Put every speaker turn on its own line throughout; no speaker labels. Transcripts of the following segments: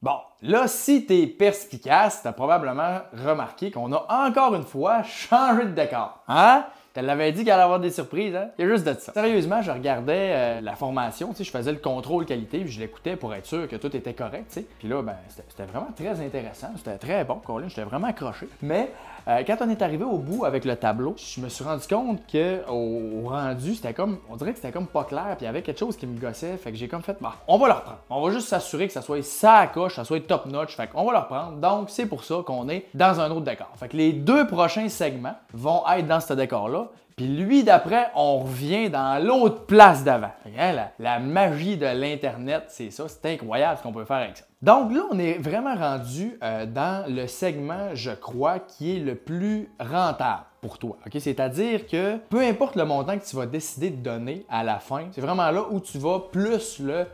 Bon, là, si t'es perspicace, t'as probablement remarqué qu'on a encore une fois changé de décor. Hein? Je te l'avais dit qu'il allait avoir des surprises, hein? Il y a juste de ça. Sérieusement, je regardais la formation, tu sais, je faisais le contrôle qualité, puis je l'écoutais pour être sûr que tout était correct, tu sais. Puis là, ben, c'était vraiment très intéressant, c'était très bon, Colin, j'étais vraiment accroché. Mais quand on est arrivé au bout avec le tableau, je me suis rendu compte qu'au rendu, c'était comme, on dirait que c'était comme pas clair, puis il y avait quelque chose qui me gossait, fait que j'ai comme fait, bah, on va le reprendre. On va juste s'assurer que ça soit ça à coche, ça soit top notch, fait qu'on va le reprendre. Donc, c'est pour ça qu'on est dans un autre décor. Fait que les 2 prochains segments vont être dans ce décor-là. Puis lui d'après, on revient dans l'autre place d'avant. Hein, la magie de l'Internet, c'est ça, c'est incroyable ce qu'on peut faire avec ça. Donc là, on est vraiment rendu dans le segment, je crois, qui est le plus rentable pour toi. Okay? C'est-à-dire que peu importe le montant que tu vas décider de donner à la fin, c'est vraiment là où tu vas plus le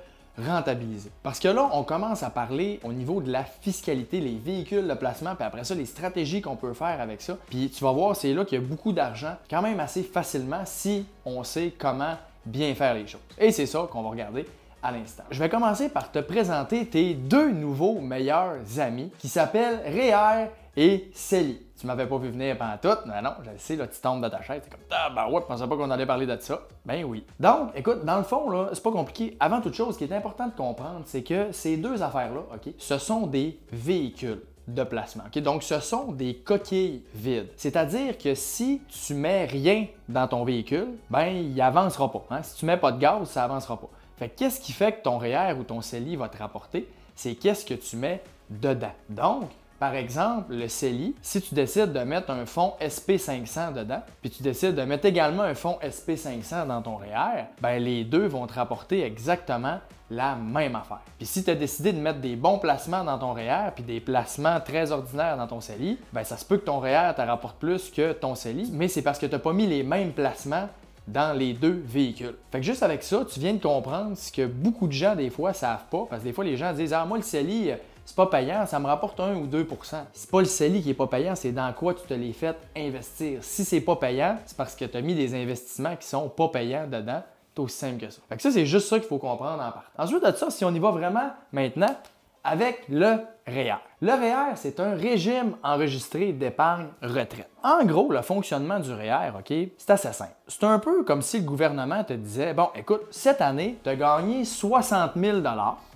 rentabiliser. Parce que là, on commence à parler au niveau de la fiscalité, les véhicules de placement, puis après ça, les stratégies qu'on peut faire avec ça. Puis tu vas voir, c'est là qu'il y a beaucoup d'argent, quand même assez facilement, si on sait comment bien faire les choses. Et c'est ça qu'on va regarder à l'instant. Je vais commencer par te présenter tes 2 nouveaux meilleurs amis qui s'appellent Réer et Célie. Tu m'avais pas vu venir pendant tout, mais non, je le sais, là, tu tombes de ta chaise, c'est comme ah ben ouais, je pensais pas qu'on allait parler de ça. Ben oui. Donc, écoute, dans le fond, là, c'est pas compliqué. Avant toute chose, ce qui est important de comprendre, c'est que ces 2 affaires-là, OK, ce sont des véhicules de placement. Okay? Donc, ce sont des coquilles vides. C'est-à-dire que si tu mets rien dans ton véhicule, ben il avancera pas. Hein? Si tu mets pas de gaz, ça avancera pas. Fait que qu'est-ce qui fait que ton REER ou ton CELI va te rapporter? C'est qu'est-ce que tu mets dedans. Donc, par exemple, le CELI, si tu décides de mettre un fonds SP500 dedans, puis tu décides de mettre également un fonds SP500 dans ton REER, ben les 2 vont te rapporter exactement la même affaire. Puis si tu as décidé de mettre des bons placements dans ton REER, puis des placements très ordinaires dans ton CELI, ben ça se peut que ton REER te rapporte plus que ton CELI, mais c'est parce que tu n'as pas mis les mêmes placements dans les 2 véhicules. Fait que juste avec ça, tu viens de comprendre ce que beaucoup de gens, des fois, savent pas, parce que des fois, les gens disent « Ah, moi, le CELI, c'est pas payant, ça me rapporte 1 ou 2 ». C'est pas le CELI qui est pas payant, c'est dans quoi tu te les fait investir. Si c'est pas payant, c'est parce que tu as mis des investissements qui sont pas payants dedans. C'est aussi simple que ça. Fait que ça, c'est juste ça qu'il faut comprendre en partant. Ensuite de ça, si on y va vraiment maintenant avec le REER. Le REER, c'est un régime enregistré d'épargne retraite. En gros, le fonctionnement du REER, OK, c'est assez simple. C'est un peu comme si le gouvernement te disait, bon, écoute, cette année, tu as gagné 60 000 $,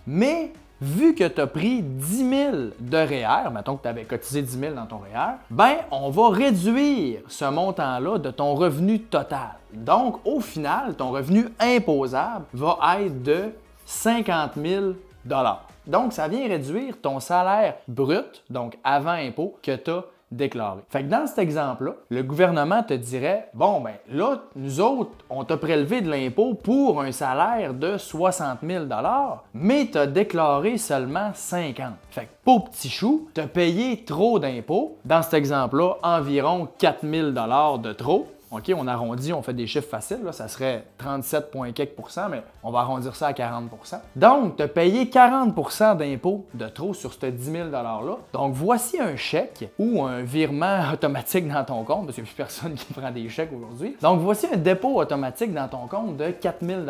mais vu que tu as pris 10 000 de REER, mettons que tu avais cotisé 10 000 dans ton REER, ben on va réduire ce montant-là de ton revenu total. Donc, au final, ton revenu imposable va être de 50 000 $. Donc, ça vient réduire ton salaire brut, donc avant impôt, que tu as déclaré. Fait que dans cet exemple-là, le gouvernement te dirait, bon, ben là, nous autres, on t'a prélevé de l'impôt pour un salaire de 60 000 $, mais tu as déclaré seulement 50. Fait que pour petit chou, tu as payé trop d'impôts. Dans cet exemple-là, environ 4 000 $ de trop. OK, on arrondit, on fait des chiffres faciles, là, ça serait 37, quelques %, mais on va arrondir ça à 40 %. Donc, tu as payé 40 % d'impôts de trop sur ce 10 000 $-là. Donc, voici un chèque ou un virement automatique dans ton compte, parce qu'il n'y a plus personne qui prend des chèques aujourd'hui. Donc, voici un dépôt automatique dans ton compte de 4 000 $.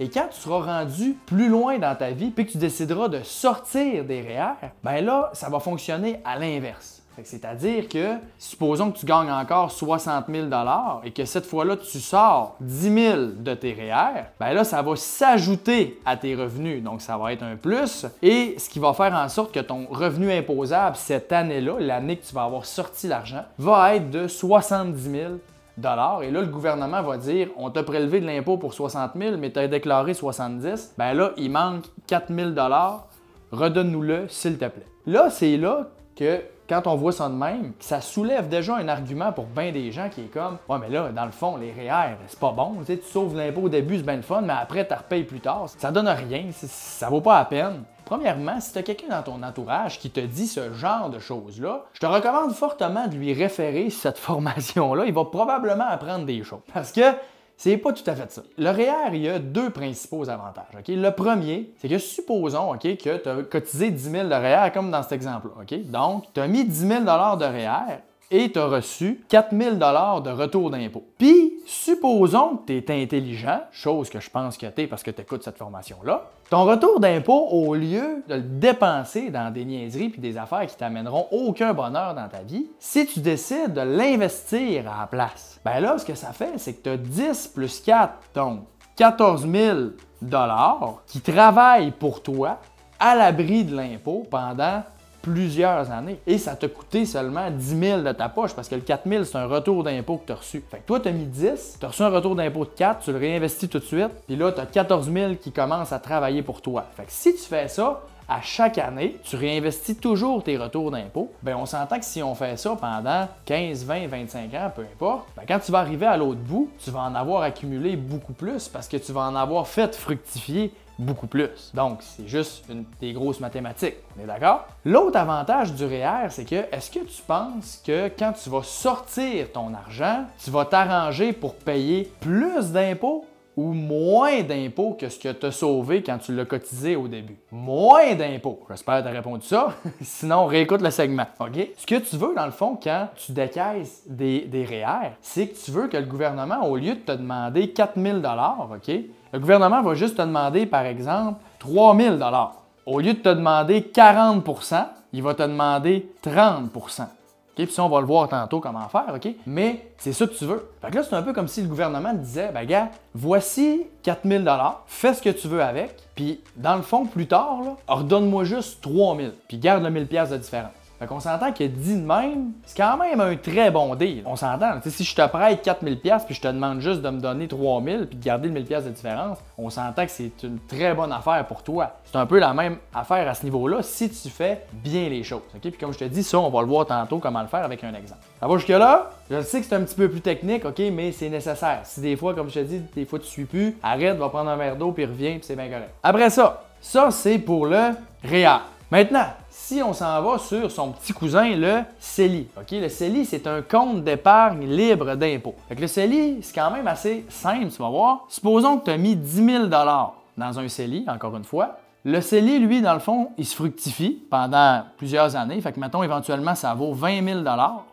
Et quand tu seras rendu plus loin dans ta vie, puis que tu décideras de sortir des REER, ben là, ça va fonctionner à l'inverse. C'est-à-dire que, supposons que tu gagnes encore 60 000 $ et que cette fois-là, tu sors 10 000 de tes REER, bien là, ça va s'ajouter à tes revenus. Donc, ça va être un plus. Et ce qui va faire en sorte que ton revenu imposable cette année-là, l'année que tu vas avoir sorti l'argent, va être de 70 000 $. Et là, le gouvernement va dire, on t'a prélevé de l'impôt pour 60 000, mais tu as déclaré 70. Bien là, il manque 4 000 $. Redonne-nous-le, s'il te plaît. Là, c'est là que quand on voit ça de même, ça soulève déjà un argument pour bien des gens qui est comme « Ouais, mais là, dans le fond, les REER, c'est pas bon. Tu sais, tu sauves l'impôt au début, c'est bien le fun, mais après, tu repayes plus tard. Ça donne rien, ça vaut pas la peine. » Premièrement, si tu as quelqu'un dans ton entourage qui te dit ce genre de choses-là, je te recommande fortement de lui référer cette formation-là. Il va probablement apprendre des choses. Parce que c'est pas tout à fait ça. Le REER, il y a 2 principaux avantages. Okay? Le premier, c'est que supposons que tu as cotisé 10 000 de REER comme dans cet exemple-là. Okay? Donc, tu as mis 10 000 de REER et tu as reçu 4000 $ de retour d'impôt. Puis, supposons que tu es intelligent, chose que je pense que tu es parce que tu écoutes cette formation-là, ton retour d'impôt, au lieu de le dépenser dans des niaiseries puis des affaires qui t'amèneront aucun bonheur dans ta vie, si tu décides de l'investir à la place, ben là, ce que ça fait, c'est que tu as 10 plus 4, donc 14 000 $ qui travaillent pour toi à l'abri de l'impôt pendant plusieurs années. Et ça t'a coûté seulement 10 000 de ta poche parce que le 4 000, c'est un retour d'impôt que tu as reçu. Fait que toi, tu as mis 10, tu as reçu un retour d'impôt de 4, tu le réinvestis tout de suite, puis là, tu as 14 000 qui commencent à travailler pour toi. Fait que si tu fais ça, à chaque année, tu réinvestis toujours tes retours d'impôt, bien on s'entend que si on fait ça pendant 15, 20, 25 ans, peu importe, bien quand tu vas arriver à l'autre bout, tu vas en avoir accumulé beaucoup plus parce que tu vas en avoir fait fructifier beaucoup plus. Donc, c'est juste des grosses mathématiques. On est d'accord? L'autre avantage du REER, c'est que est-ce que tu penses que quand tu vas sortir ton argent, tu vas t'arranger pour payer plus d'impôts ou moins d'impôts que ce que tu as sauvé quand tu l'as cotisé au début? Moins d'impôts. J'espère que tu as répondu ça. Sinon, réécoute le segment. OK? Ce que tu veux, dans le fond, quand tu décaisses des REER, c'est que tu veux que le gouvernement, au lieu de te demander 4 000 $, OK? Le gouvernement va juste te demander, par exemple, 3 000 $. Au lieu de te demander 40 %, il va te demander 30 %. Okay? Puis ça, on va le voir tantôt comment faire, OK? Mais c'est ça que tu veux. Fait que là, c'est un peu comme si le gouvernement te disait, ben gars, voici 4 000 $, fais ce que tu veux avec, puis dans le fond, plus tard, là, ordonne-moi juste 3 000, puis garde le 1000 $ de différence. Fait qu'on s'entend que dit de même, c'est quand même un très bon deal. On s'entend. Si je te prête 4 000 $ puis je te demande juste de me donner 3 000 puis de garder le 1000 $ de différence, on s'entend que c'est une très bonne affaire pour toi. C'est un peu la même affaire à ce niveau-là si tu fais bien les choses. Okay? Puis comme je te dis, ça, on va le voir tantôt comment le faire avec un exemple. Ça va jusque-là? Je sais que c'est un petit peu plus technique, OK, mais c'est nécessaire. Si des fois, comme je te dis, des fois tu suis plus, arrête, va prendre un verre d'eau puis reviens puis c'est bien correct. Après ça c'est pour le REER. Maintenant, si on s'en va sur son petit cousin, le CELI. OK? Le CELI, c'est un compte d'épargne libre d'impôt. Le CELI, c'est quand même assez simple, tu vas voir. Supposons que tu as mis 10 000 $ dans un CELI, encore une fois. Le CELI, lui, dans le fond, il se fructifie pendant plusieurs années. Fait que, mettons, éventuellement, ça vaut 20 000 $.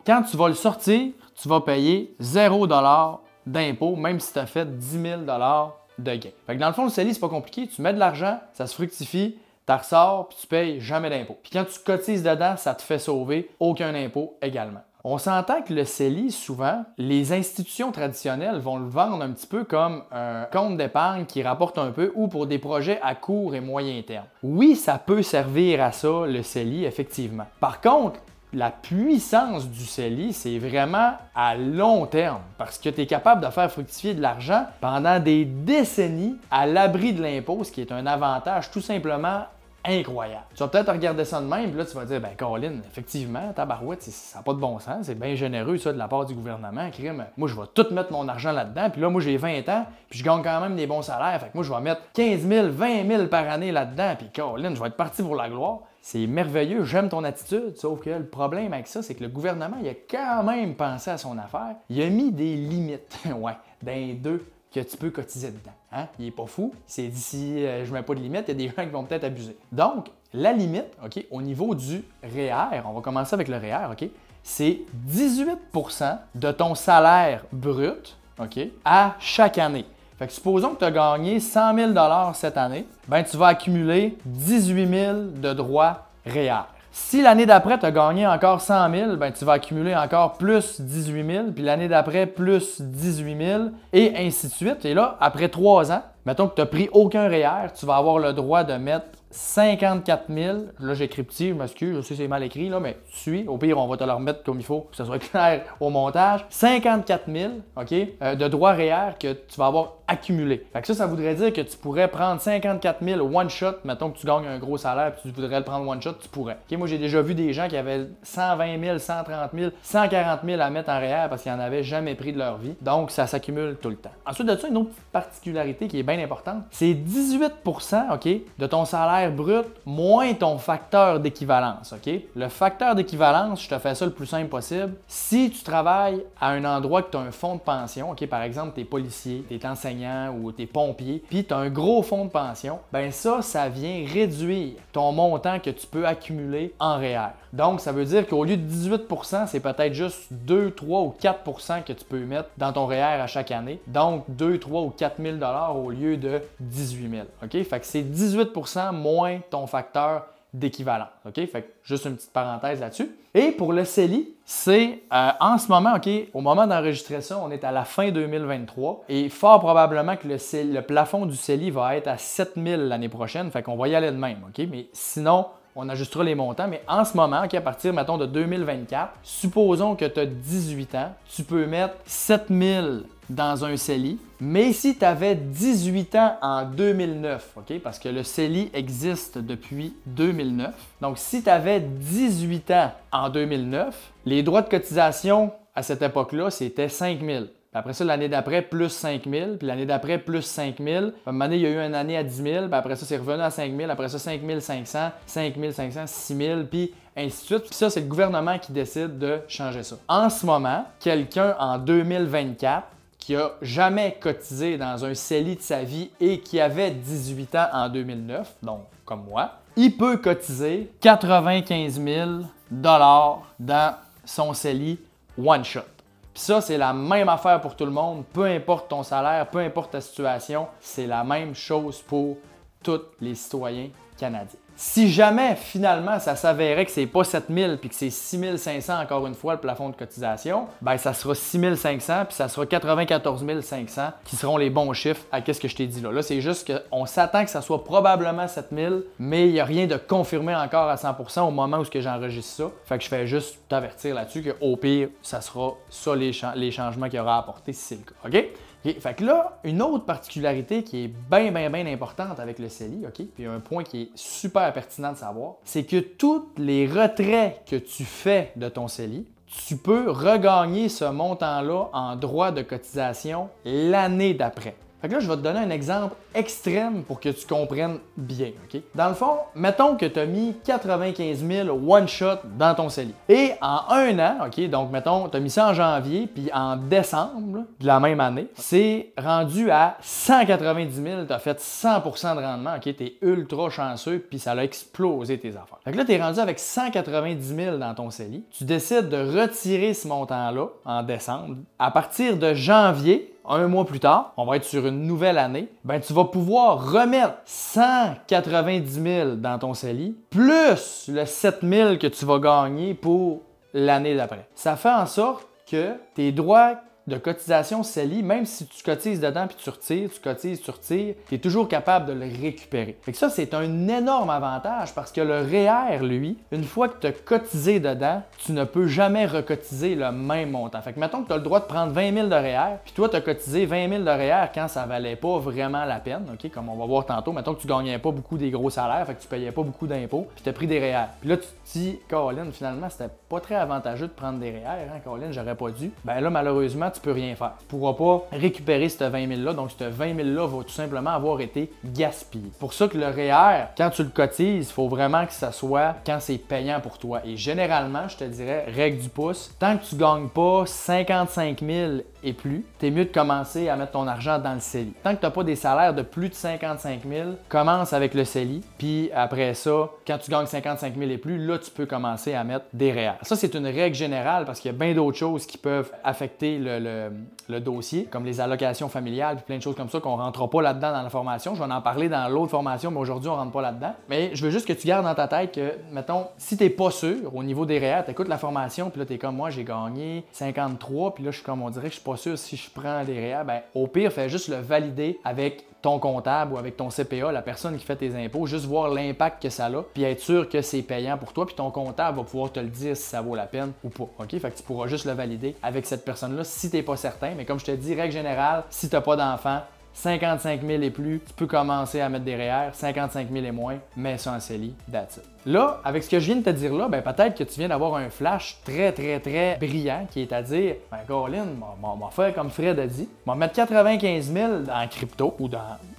Quand tu vas le sortir, tu vas payer 0 $ d'impôt, même si tu as fait 10 000 $ de gain. Fait que dans le fond, le CELI, c'est pas compliqué. Tu mets de l'argent, ça se fructifie, tu ressors, puis tu payes jamais d'impôt. Puis quand tu cotises dedans, ça te fait sauver aucun impôt également. On s'entend que le CELI, souvent, les institutions traditionnelles vont le vendre un petit peu comme un compte d'épargne qui rapporte un peu ou pour des projets à court et moyen terme. Oui, ça peut servir à ça, le CELI, effectivement. Par contre, la puissance du CELI, c'est vraiment à long terme parce que tu es capable de faire fructifier de l'argent pendant des décennies à l'abri de l'impôt, ce qui est un avantage tout simplement incroyable. Tu vas peut-être regarder ça de même, puis là tu vas dire, ben Colin, effectivement, tabarouette, ça n'a pas de bon sens, c'est bien généreux ça de la part du gouvernement, crime. Moi je vais tout mettre mon argent là-dedans, puis là moi j'ai 20 ans, puis je gagne quand même des bons salaires, fait que moi je vais mettre 15 000, 20 000 par année là-dedans, puis Colin, je vais être parti pour la gloire. C'est merveilleux, j'aime ton attitude, sauf que le problème avec ça, c'est que le gouvernement, il a quand même pensé à son affaire. Il a mis des limites, ouais, d'un 2 que tu peux cotiser dedans. Hein? Il est pas fou, c'est d'ici, je mets pas de limite, il y a des gens qui vont peut-être abuser. Donc, la limite, OK, au niveau du REER, on va commencer avec le REER, OK, c'est 18 % de ton salaire brut, OK, à chaque année. Fait que supposons que tu as gagné 100 000 $ cette année, ben tu vas accumuler 18 000 de droits REER. Si l'année d'après, tu as gagné encore 100 000, ben tu vas accumuler encore plus 18 000, puis l'année d'après, plus 18 000, et ainsi de suite. Et là, après 3 ans, mettons que tu n'as pris aucun REER, tu vas avoir le droit de mettre 54 000. Là, j'écris petit, je m'excuse, je sais que c'est mal écrit, là, mais suis. Au pire, on va te le remettre comme il faut, que ce soit clair au montage. 54 000, OK, de droits REER que tu vas avoir accumulé. Fait que ça voudrait dire que tu pourrais prendre 54 000 one shot. Mettons que tu gagnes un gros salaire et tu voudrais le prendre one shot, tu pourrais. OK, moi, j'ai déjà vu des gens qui avaient 120 000, 130 000, 140 000 à mettre en REER parce qu'ils n'en avaient jamais pris de leur vie. Donc, ça s'accumule tout le temps. Ensuite de ça, une autre particularité qui est bien importante, c'est 18 % OK, de ton salaire salaire brut moins ton facteur d'équivalence, OK? Le facteur d'équivalence, je te fais ça le plus simple possible. Si tu travailles à un endroit que tu as un fonds de pension, OK? Par exemple, tu es policier, tu es enseignant ou tu es pompier, puis tu as un gros fonds de pension, ben ça vient réduire ton montant que tu peux accumuler en REER. Donc, ça veut dire qu'au lieu de 18 %, c'est peut-être juste 2, 3 ou 4 % que tu peux mettre dans ton REER à chaque année. Donc, 2, 3 ou 4 000 $ au lieu de 18 000. OK? Fait que c'est 18 % moins ton facteur d'équivalent. OK? Fait que juste une petite parenthèse là-dessus. Et pour le CELI, c'est en ce moment, OK, au moment d'enregistrer ça, on est à la fin 2023 et fort probablement que le plafond du CELI va être à 7 000 l'année prochaine. Fait qu'on va y aller de même. OK? Mais sinon, on ajustera les montants, mais en ce moment, okay, à partir, mettons, de 2024, supposons que tu as 18 ans, tu peux mettre 7 000 dans un CELI, mais si tu avais 18 ans en 2009, okay, parce que le CELI existe depuis 2009, donc si tu avais 18 ans en 2009, les droits de cotisation à cette époque-là, c'était 5 000. Puis après ça, l'année d'après, plus 5 000. Puis l'année d'après, plus 5 000. Puis à un moment donné, il y a eu une année à 10 000. Puis après ça, c'est revenu à 5 000. Après ça, 5 500, 5 500, 6 000, puis ainsi de suite. Puis ça, c'est le gouvernement qui décide de changer ça. En ce moment, quelqu'un en 2024 qui a jamais cotisé dans un CELI de sa vie et qui avait 18 ans en 2009, donc comme moi, il peut cotiser 95 000 $ dans son CELI one shot. Puis ça, c'est la même affaire pour tout le monde, peu importe ton salaire, peu importe ta situation, c'est la même chose pour tous les citoyens canadiens. Si jamais, finalement, ça s'avérait que c'est pas 7 000 puis que c'est 6 500 encore une fois le plafond de cotisation, ben ça sera 6 500 puis ça sera 94 500 qui seront les bons chiffres à ce que je t'ai dit là. Là, c'est juste qu'on s'attend que ça soit probablement 7 000, mais il n'y a rien de confirmé encore à 100 % au moment où j'enregistre ça. Fait que je fais juste t'avertir là-dessus qu'au pire, ça sera ça les changements qu'il y aura à apporter si c'est le cas. OK? Okay. Fait que là, une autre particularité qui est bien importante avec le CELI, OK? Puis un point qui est super pertinent de savoir, c'est que tous les retraits que tu fais de ton CELI, tu peux regagner ce montant-là en droits de cotisation l'année d'après. Fait que là, je vais te donner un exemple extrême pour que tu comprennes bien, OK? Dans le fond, mettons que tu as mis 95 000 one shot dans ton CELI. Et en un an, OK, donc mettons, tu as mis ça en janvier, puis en décembre là, de la même année, c'est rendu à 190 000, tu as fait 100 % de rendement, OK? Tu es ultra chanceux, puis ça a explosé tes affaires. Fait que là, tu es rendu avec 190 000 dans ton CELI. Tu décides de retirer ce montant-là en décembre. À partir de janvier, un mois plus tard, on va être sur une nouvelle année, ben tu vas pouvoir remettre 190 000 dans ton CELI, plus le 7 000 que tu vas gagner pour l'année d'après. Ça fait en sorte que tes droits de cotisation CELI, même si tu cotises dedans puis tu retires, tu cotises, tu retires, tu es toujours capable de le récupérer. Fait que ça, c'est un énorme avantage parce que le REER, lui, une fois que tu as cotisé dedans, tu ne peux jamais recotiser le même montant. Fait que mettons que tu as le droit de prendre 20 000 de REER, puis toi, tu as cotisé 20 000 de REER quand ça valait pas vraiment la peine, OK? Comme on va voir tantôt, mettons que tu gagnais pas beaucoup des gros salaires, fait que tu payais pas beaucoup d'impôts, puis tu as pris des REER. Puis là, tu te dis, Colin, finalement, c'était pas très avantageux de prendre des REER, hein, Colin, j'aurais pas dû. Ben là, malheureusement, tu peux rien faire. Tu pourras pas récupérer ce 20 000-là, donc ce 20 000-là va tout simplement avoir été gaspillé. Pour ça que le REER, quand tu le cotises, il faut vraiment que ça soit quand c'est payant pour toi. Et généralement, je te dirais, règle du pouce, tant que tu gagnes pas 55 000 et plus, t'es mieux de commencer à mettre ton argent dans le CELI. Tant que tu n'as pas des salaires de plus de 55 000, commence avec le CELI, puis après ça, quand tu gagnes 55 000 et plus, là, tu peux commencer à mettre des REER. Ça, c'est une règle générale parce qu'il y a bien d'autres choses qui peuvent affecter le dossier, comme les allocations familiales, puis plein de choses comme ça qu'on ne rentrera pas là-dedans dans la formation. Je vais en parler dans l'autre formation, mais aujourd'hui, on ne rentre pas là-dedans. Mais je veux juste que tu gardes dans ta tête que, mettons, si tu n'es pas sûr au niveau des REER, tu écoutes la formation, puis là, tu es comme moi, j'ai gagné 53, puis là, je suis comme, on dirait que je suis pas sûr si je prends des REER. Ben, au pire, fais juste le valider avec ton comptable ou avec ton CPA, la personne qui fait tes impôts, juste voir l'impact que ça a, puis être sûr que c'est payant pour toi, puis ton comptable va pouvoir te le dire si ça vaut la peine ou pas. OK? Fait que tu pourras juste le valider avec cette personne-là si tu n'es pas certain. Mais comme je te dis, règle générale, si tu n'as pas d'enfant, 55 000 et plus, tu peux commencer à mettre des REER, 55 000 et moins, mets ça en CELI, that's it. Là, avec ce que je viens de te dire là, ben peut-être que tu viens d'avoir un flash très brillant qui est à dire, ben Colin, on va faire comme Fred a dit, on va mettre 95 000 en crypto ou dans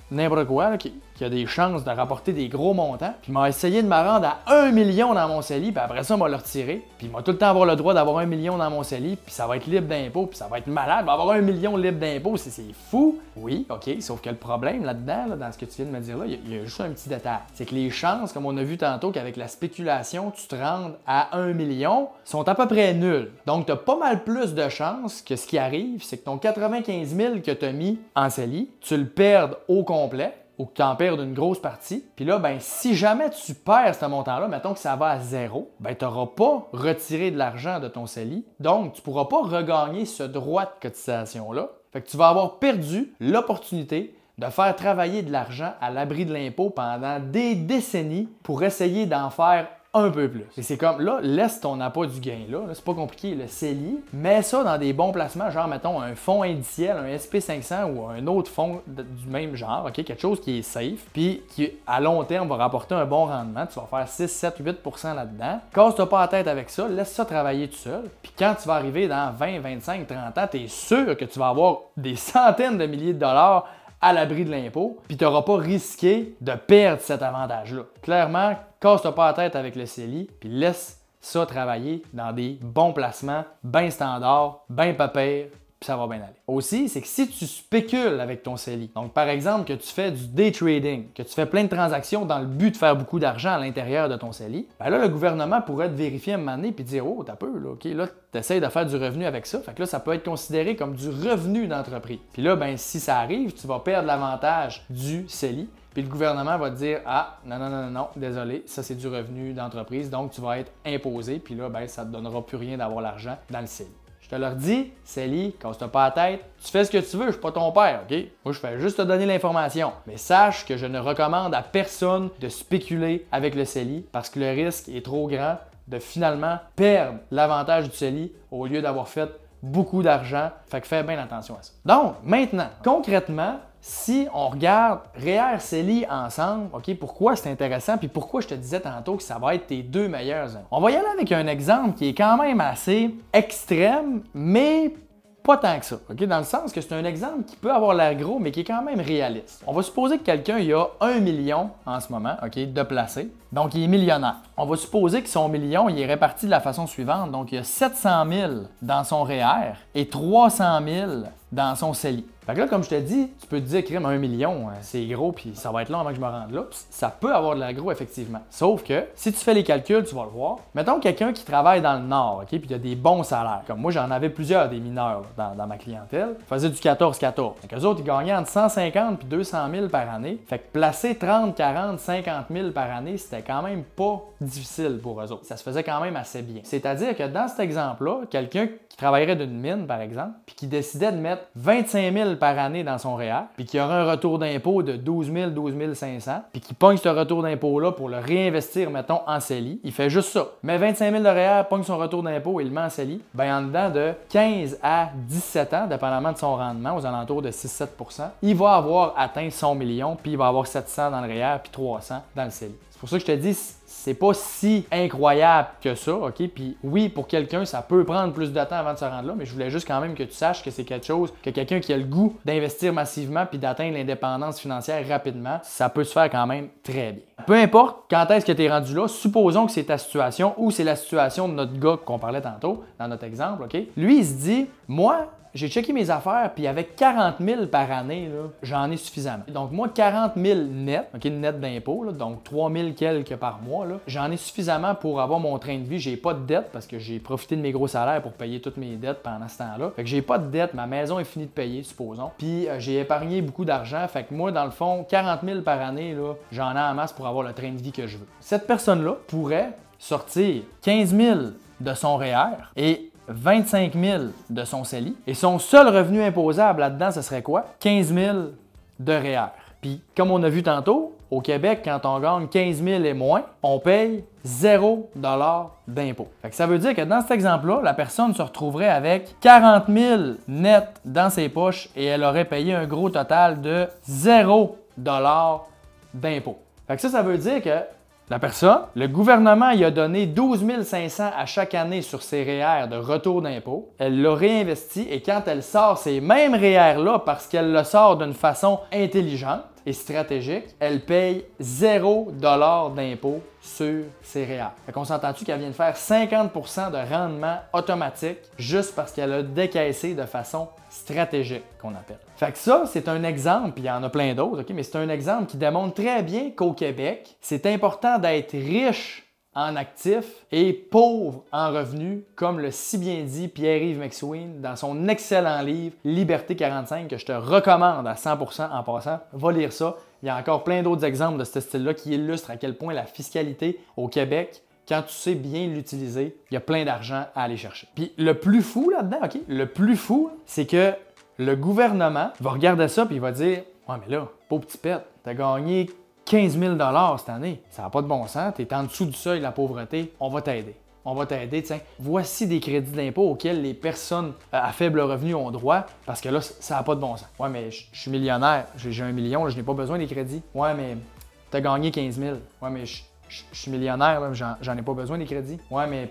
n'importe quoi, là, qui a des chances de rapporter des gros montants, puis m'a essayé de me rendre à 1 million dans mon CELI, puis après ça, m'a le retiré, puis il m'a tout le temps avoir le droit d'avoir 1 million dans mon CELI, puis ça va être libre d'impôt, puis ça va être malade, il va avoir 1 million libre d'impôt, c'est fou. Oui, OK, sauf que le problème là-dedans, là, dans ce que tu viens de me dire là, il y a juste un petit détail. C'est que les chances, comme on a vu tantôt, qu'avec la spéculation, tu te rendes à 1 million, sont à peu près nulles. Donc, tu as pas mal plus de chances que ce qui arrive, c'est que ton 95 000 que tu as mis en CELI, tu le perdes au complet, ou que tu en perdes une grosse partie. Puis là, ben, si jamais tu perds ce montant-là, mettons que ça va à zéro, ben, tu n'auras pas retiré de l'argent de ton CELI. Donc, tu ne pourras pas regagner ce droit de cotisation-là. Fait que tu vas avoir perdu l'opportunité de faire travailler de l'argent à l'abri de l'impôt pendant des décennies pour essayer d'en faire un peu plus. Et c'est comme, là, laisse ton appât du gain là, c'est pas compliqué, le CELI, mets ça dans des bons placements, genre, mettons, un fonds indiciel, un SP500 ou un autre fonds du même genre, OK, quelque chose qui est safe, puis qui, à long terme, va rapporter un bon rendement, tu vas faire 6, 7, 8% là-dedans. Casse-toi pas la tête avec ça, laisse ça travailler tout seul, puis quand tu vas arriver dans 20, 25, 30 ans, tu es sûr que tu vas avoir des centaines de milliers de dollars à l'abri de l'impôt, puis tu n'auras pas risqué de perdre cet avantage-là. Clairement, casse-toi pas la tête avec le CELI, puis laisse ça travailler dans des bons placements, bien standards, bien pas pire, puis ça va bien aller. Aussi, c'est que si tu spécules avec ton CELI, donc par exemple que tu fais du day trading, que tu fais plein de transactions dans le but de faire beaucoup d'argent à l'intérieur de ton CELI, ben là, le gouvernement pourrait te vérifier à un moment donné puis dire « Oh, t'as peu, là, OK, là, tu essaies de faire du revenu avec ça. » Fait que là, ça peut être considéré comme du revenu d'entreprise. Puis là, ben si ça arrive, tu vas perdre l'avantage du CELI. Puis le gouvernement va te dire « Ah, non, désolé, ça c'est du revenu d'entreprise, donc tu vas être imposé. » Puis là, ben, ça ne te donnera plus rien d'avoir l'argent dans le CELI. Je te leur dis, CELI, casse-toi pas la tête, tu fais ce que tu veux, je suis pas ton père, OK? Moi, je fais juste te donner l'information. Mais sache que je ne recommande à personne de spéculer avec le CELI parce que le risque est trop grand de finalement perdre l'avantage du CELI au lieu d'avoir fait beaucoup d'argent. Fait que fais bien attention à ça. Donc, maintenant, concrètement, si on regarde REER CELI ensemble, OK, pourquoi c'est intéressant, puis pourquoi je te disais tantôt que ça va être tes deux meilleurs amis. On va y aller avec un exemple qui est quand même assez extrême, mais pas tant que ça, OK? Dans le sens que c'est un exemple qui peut avoir l'air gros, mais qui est quand même réaliste. On va supposer que quelqu'un il a 1 million en ce moment, OK, de placé. Donc, il est millionnaire. On va supposer que son million, il est réparti de la façon suivante. Donc, il y a 700 000 dans son REER et 300 000 dans son CELI. Fait que là, comme je te dis, tu peux te dire, crème, 1 million, c'est gros, puis ça va être long avant que je me rende là. Puis ça peut avoir de l'agro, effectivement. Sauf que, si tu fais les calculs, tu vas le voir. Mettons quelqu'un qui travaille dans le Nord, OK, puis il a des bons salaires. Comme moi, j'en avais plusieurs des mineurs là, dans ma clientèle. Ils faisaient du 14-14. Fait qu'eux autres, ils gagnaient entre 150 puis 200 000 par année. Fait que placer 30, 40, 50 000 par année, c'était quand même pas difficile pour eux autres. Ça se faisait quand même assez bien. C'est-à-dire que dans cet exemple-là, quelqu'un qui travaillerait d'une mine, par exemple, puis qui décidait de mettre 25 000 par année dans son REER, puis qui aurait un retour d'impôt de 12 000, 12 500, puis qui pogne ce retour d'impôt-là pour le réinvestir, mettons, en CELI, il fait juste ça. Mais 25 000 de REER, pogne son retour d'impôt et il le met en CELI, bien en dedans de 15 à 17 ans, dépendamment de son rendement, aux alentours de 6-7 %, il va avoir atteint son million, puis il va avoir 700 dans le REER, puis 300 dans le CELI. C'est pour ça que je te dis, c'est pas si incroyable que ça, OK? Puis oui, pour quelqu'un, ça peut prendre plus de temps avant de se rendre là, mais je voulais juste quand même que tu saches que c'est quelque chose, que quelqu'un qui a le goût d'investir massivement puis d'atteindre l'indépendance financière rapidement, ça peut se faire quand même très bien. Peu importe quand est-ce que tu es rendu là, supposons que c'est ta situation ou c'est la situation de notre gars qu'on parlait tantôt, dans notre exemple, OK? Lui, il se dit, moi, j'ai checké mes affaires, puis avec 40 000 par année, j'en ai suffisamment. Donc moi, 40 000 net, OK, net d'impôt, donc 3 000 quelques par mois, j'en ai suffisamment pour avoir mon train de vie. J'ai pas de dette parce que j'ai profité de mes gros salaires pour payer toutes mes dettes pendant ce temps-là. Fait que j'ai pas de dette, ma maison est finie de payer, supposons. Puis j'ai épargné beaucoup d'argent. Fait que moi, dans le fond, 40 000 par année, j'en ai en masse pour avoir le train de vie que je veux. Cette personne-là pourrait sortir 15 000 de son REER et 25 000 de son CELI. Et son seul revenu imposable là-dedans, ce serait quoi? 15 000 de REER. Puis, comme on a vu tantôt, au Québec, quand on gagne 15 000 et moins, on paye 0 $ d'impôt. Ça veut dire que dans cet exemple-là, la personne se retrouverait avec 40 000 net dans ses poches et elle aurait payé un gros total de 0 $ d'impôt. Ça veut dire que la personne, le gouvernement il a donné 12 500 à chaque année sur ses REER de retour d'impôt. Elle l'a réinvesti et quand elle sort ces mêmes REER-là, parce qu'elle le sort d'une façon intelligente, et stratégique, elle paye 0 $ d'impôt sur ses REER. Fait qu'on s'entend-tu qu'elle vient de faire 50% de rendement automatique juste parce qu'elle a décaissé de façon stratégique, qu'on appelle. Fait que ça, c'est un exemple, puis il y en a plein d'autres, OK? Mais c'est un exemple qui démontre très bien qu'au Québec, c'est important d'être riche en actifs et pauvre en revenus, comme le si bien dit Pierre-Yves McSween dans son excellent livre Liberté 45, que je te recommande à 100% en passant. Va lire ça. Il y a encore plein d'autres exemples de ce style-là qui illustrent à quel point la fiscalité au Québec, quand tu sais bien l'utiliser, il y a plein d'argent à aller chercher. Puis le plus fou là-dedans, OK? Le plus fou, c'est que le gouvernement va regarder ça puis il va dire « Ouais, mais là, pauvre petit pète, t'as gagné 15 000 $ cette année. Ça n'a pas de bon sens. Tu es en dessous du seuil de la pauvreté. On va t'aider. On va t'aider. Tiens, voici des crédits d'impôt auxquels les personnes à faible revenu ont droit parce que là, ça n'a pas de bon sens. Ouais, mais je suis millionnaire. J'ai 1 million. Là, je n'ai pas besoin des crédits. Ouais, mais tu as gagné 15 000. Ouais, mais je suis millionnaire. J'en ai pas besoin des crédits. Ouais, mais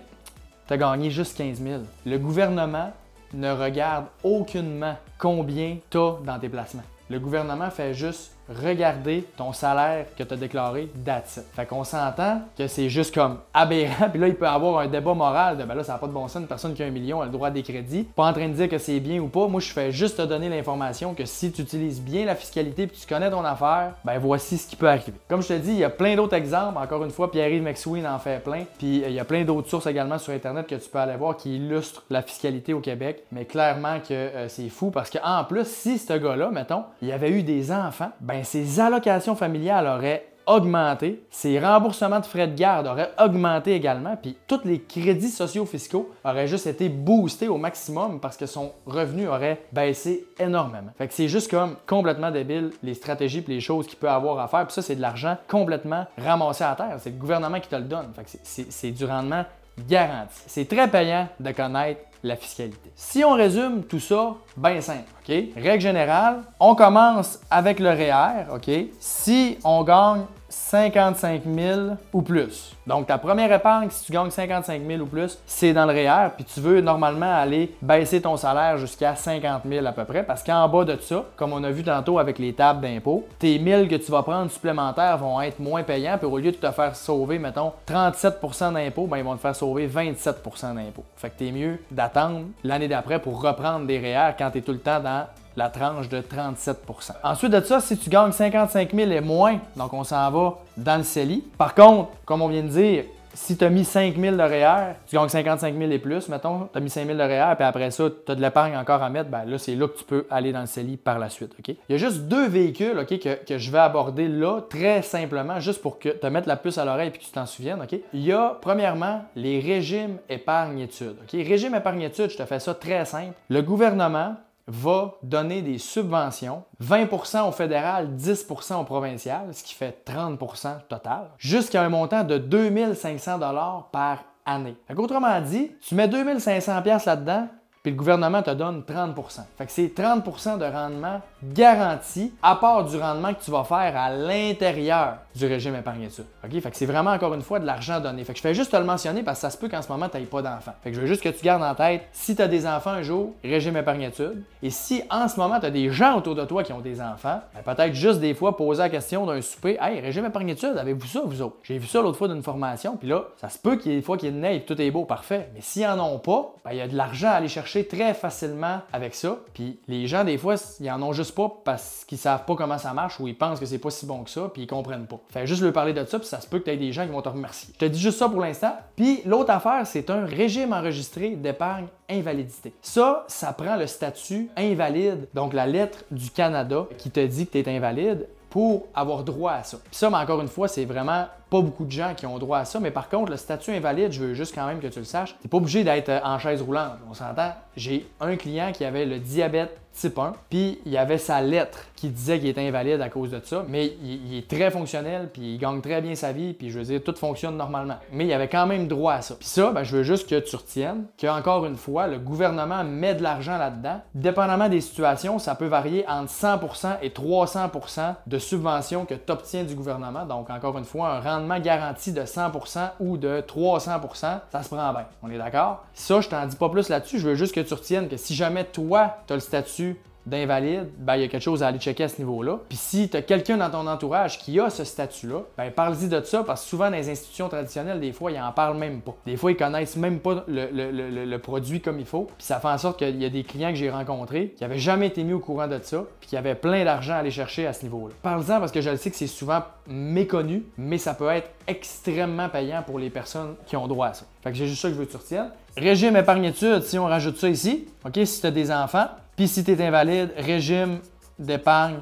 tu as gagné juste 15 000. Le gouvernement ne regarde aucunement combien tu as dans tes placements. Le gouvernement fait juste regarder ton salaire que tu as déclaré, that's it. Fait qu'on s'entend que c'est juste comme aberrant, puis là, il peut y avoir un débat moral de ben là, ça n'a pas de bon sens, une personne qui a 1 million a le droit à des crédits. Pas en train de dire que c'est bien ou pas, moi, je fais juste te donner l'information que si tu utilises bien la fiscalité puis tu connais ton affaire, ben voici ce qui peut arriver. Comme je te dis, il y a plein d'autres exemples. Encore une fois, Pierre-Yves McSween en fait plein, puis il y a plein d'autres sources également sur Internet que tu peux aller voir qui illustrent la fiscalité au Québec, mais clairement que c'est fou parce qu'en plus, si ce gars-là, mettons, il y avait eu des enfants, ben ses allocations familiales auraient augmenté, ses remboursements de frais de garde auraient augmenté également, puis tous les crédits sociaux fiscaux auraient juste été boostés au maximum parce que son revenu aurait baissé énormément. Fait que c'est juste comme complètement débile les stratégies et les choses qu'il peut avoir à faire, puis ça c'est de l'argent complètement ramassé à terre, c'est le gouvernement qui te le donne. Fait que c'est du rendement garanti. C'est très payant de connaître la fiscalité. Si on résume tout ça, bien simple, OK? Règle générale, on commence avec le REER, OK? Si on gagne 55 000 ou plus. Donc, ta première épargne, si tu gagnes 55 000 ou plus, c'est dans le REER, puis tu veux normalement aller baisser ton salaire jusqu'à 50 000 à peu près, parce qu'en bas de ça, comme on a vu tantôt avec les tables d'impôt, tes 1000 que tu vas prendre supplémentaires vont être moins payants, puis au lieu de te faire sauver, mettons, 37 % d'impôt, ben ils vont te faire sauver 27 % d'impôt. Fait que t'es mieux d'attendre l'année d'après pour reprendre des REER quand tu es tout le temps dans la tranche de 37 %. Ensuite de ça, si tu gagnes 55 000 et moins, donc on s'en va dans le CELI. Par contre, comme on vient de dire, si tu as mis 5 000 de REER, tu gagnes 55 000 et plus, mettons, tu as mis 5 000 de REER, puis après ça, tu as de l'épargne encore à mettre, ben là, c'est là que tu peux aller dans le CELI par la suite, OK? Il y a juste 2 véhicules, OK, que je vais aborder là, très simplement, juste pour que te mettre la puce à l'oreille et que tu t'en souviennes, OK? Il y a, premièrement, les régimes épargne-études, OK? Régime épargne-études, je te fais ça très simple. Le gouvernement va donner des subventions, 20 % au fédéral, 10 % au provincial, ce qui fait 30 % total, jusqu'à un montant de 2 500 $ par année. Autrement dit, tu mets 2 500 $ là-dedans, puis le gouvernement te donne 30 %. Fait que c'est 30 % de rendement garanti, à part du rendement que tu vas faire à l'intérieur du régime épargne-études. OK? Fait que c'est vraiment, encore une fois, de l'argent donné. Fait que je fais juste te le mentionner parce que ça se peut qu'en ce moment, tu n'aies pas d'enfants. Fait que je veux juste que tu gardes en tête, si tu as des enfants un jour, régime épargne-études. Et si en ce moment, tu as des gens autour de toi qui ont des enfants, ben peut-être juste des fois poser la question d'un souper, « Hey, régime épargne-études, avez-vous ça, vous autres? J'ai vu ça l'autre fois d'une formation, puis là, ça se peut qu'il y ait des fois qu'il y ait une et tout est beau, parfait. Mais s'ils n'en ont pas, ben il y a de l'argent à aller chercher très facilement avec ça. Puis les gens, des fois, ils en ont juste pas parce qu'ils savent pas comment ça marche ou ils pensent que c'est pas si bon que ça, puis ils comprennent pas. Fait juste leur parler de ça, puis ça se peut que tu aies des gens qui vont te remercier. Je te dis juste ça pour l'instant. Puis l'autre affaire, c'est un régime enregistré d'épargne invalidité. Ça prend le statut invalide, donc la lettre du Canada qui te dit que tu es invalide pour avoir droit à ça. Puis ça, mais encore une fois, c'est vraiment pas beaucoup de gens qui ont droit à ça, mais par contre, le statut invalide, je veux juste quand même que tu le saches, t'es pas obligé d'être en chaise roulante. On s'entend? J'ai un client qui avait le diabète type 1, puis il avait sa lettre qui disait qu'il était invalide à cause de ça, mais il est très fonctionnel, puis il gagne très bien sa vie, puis je veux dire, tout fonctionne normalement. Mais il avait quand même droit à ça. Puis ça, ben, je veux juste que tu retiennes qu'encore une fois, le gouvernement met de l'argent là-dedans. Dépendamment des situations, ça peut varier entre 100 % et 300 % de subventions que tu obtiens du gouvernement. Donc, encore une fois, un rendement garanti de 100 % ou de 300 %, ça se prend bien. On est d'accord? Ça, je t'en dis pas plus là-dessus. Je veux juste que tu retiennes que si jamais toi, tu as le statut d'invalide, ben, il y a quelque chose à aller checker à ce niveau-là. Puis si tu as quelqu'un dans ton entourage qui a ce statut-là, ben, parle-y de ça parce que souvent dans les institutions traditionnelles, des fois, ils en parlent même pas. Des fois, ils connaissent même pas le produit comme il faut. Puis ça fait en sorte qu'il y a des clients que j'ai rencontrés qui n'avaient jamais été mis au courant de ça, puis qui avaient plein d'argent à aller chercher à ce niveau-là. Parle-en parce que je le sais que c'est souvent méconnu, mais ça peut être extrêmement payant pour les personnes qui ont droit à ça. Fait que j'ai juste ça que je veux que tu retiennes. Régime épargne-études, si on rajoute ça ici, OK, si tu as des enfants, puis si tu es invalide, régime d'épargne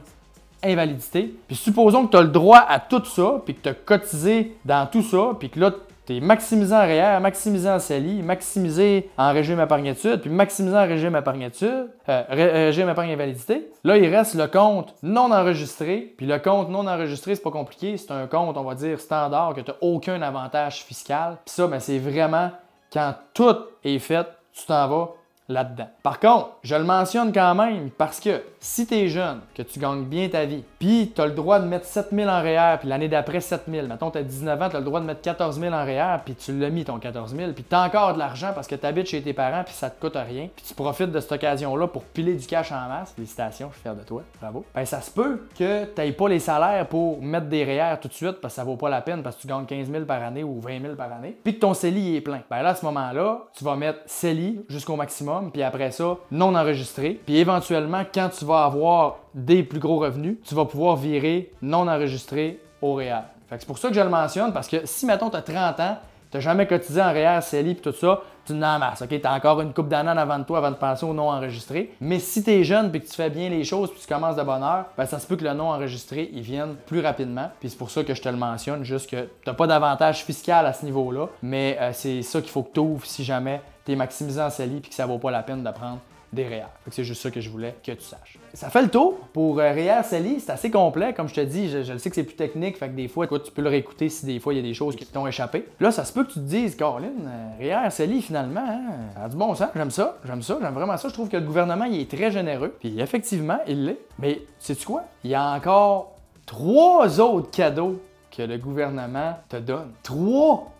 invalidité. Puis supposons que tu as le droit à tout ça, puis que tu as cotisé dans tout ça, puis que là, tu es maximisé en REER, maximisé en CELI, maximisé en régime épargne-études, puis maximisé en régime épargne-études, régime épargne invalidité. Là, il reste le compte non enregistré. Puis le compte non enregistré, c'est pas compliqué. C'est un compte, on va dire, standard, que tu n'as aucun avantage fiscal. Puis ça, ben, c'est vraiment quand tout est fait, tu t'en vas là-dedans. Par contre, je le mentionne quand même parce que si tu es jeune, que tu gagnes bien ta vie, puis tu as le droit de mettre 7 000 en REER, puis l'année d'après 7 000, mettons tu as 19 ans, tu as le droit de mettre 14 000 en REER, puis tu l'as mis ton 14 000, puis tu as encore de l'argent parce que tu habites chez tes parents, puis ça te coûte rien, puis tu profites de cette occasion-là pour piler du cash en masse. Félicitations, je suis fier de toi, bravo. Ben ça se peut que tu n'aies pas les salaires pour mettre des REER tout de suite parce que ça vaut pas la peine parce que tu gagnes 15 000 par année ou 20 000 par année, puis que ton CELI est plein. Ben là, à ce moment-là, tu vas mettre CELI jusqu'au maximum, puis après ça, non enregistré. Puis éventuellement, quand tu vas avoir des plus gros revenus, tu vas pouvoir virer non enregistré au REER. Fait que c'est pour ça que je le mentionne, parce que si, mettons, tu as 30 ans, tu n'as jamais cotisé en REER, CELI et tout ça, tu n'en masses, OK? Tu as encore une couple d'années en avant de toi avant de passer au non enregistré. Mais si tu es jeune et que tu fais bien les choses puis tu commences de bonne heure, ben ça se peut que le non enregistré, il vienne plus rapidement. Puis c'est pour ça que je te le mentionne, juste que tu n'as pas d'avantage fiscal à ce niveau-là, mais c'est ça qu'il faut que tu ouvres si jamais tu es maximisé en CELI et que ça vaut pas la peine de prendre des REER. C'est juste ça que je voulais que tu saches. Ça fait le tour pour REER CELI, c'est assez complet. Comme je te dis, je le sais que c'est plus technique, fait que des fois, tu peux le réécouter si des fois il y a des choses qui t'ont échappé. Là, ça se peut que tu te dises, Caroline, REER CELI finalement, hein, ça a du bon sens, j'aime ça, j'aime vraiment ça. Je trouve que le gouvernement, il est très généreux, puis effectivement, il l'est. Mais sais-tu quoi? Il y a encore 3 autres cadeaux que le gouvernement te donne. 3!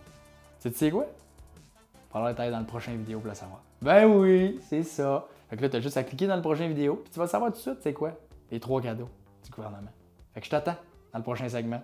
Tu sais quoi? Il va falloir être dans le prochain vidéo pour le savoir. Ben oui, c'est ça. Fait que là, tu as juste à cliquer dans le prochain vidéo, puis tu vas savoir tout de suite c'est quoi les 3 cadeaux du gouvernement. Fait que je t'attends dans le prochain segment.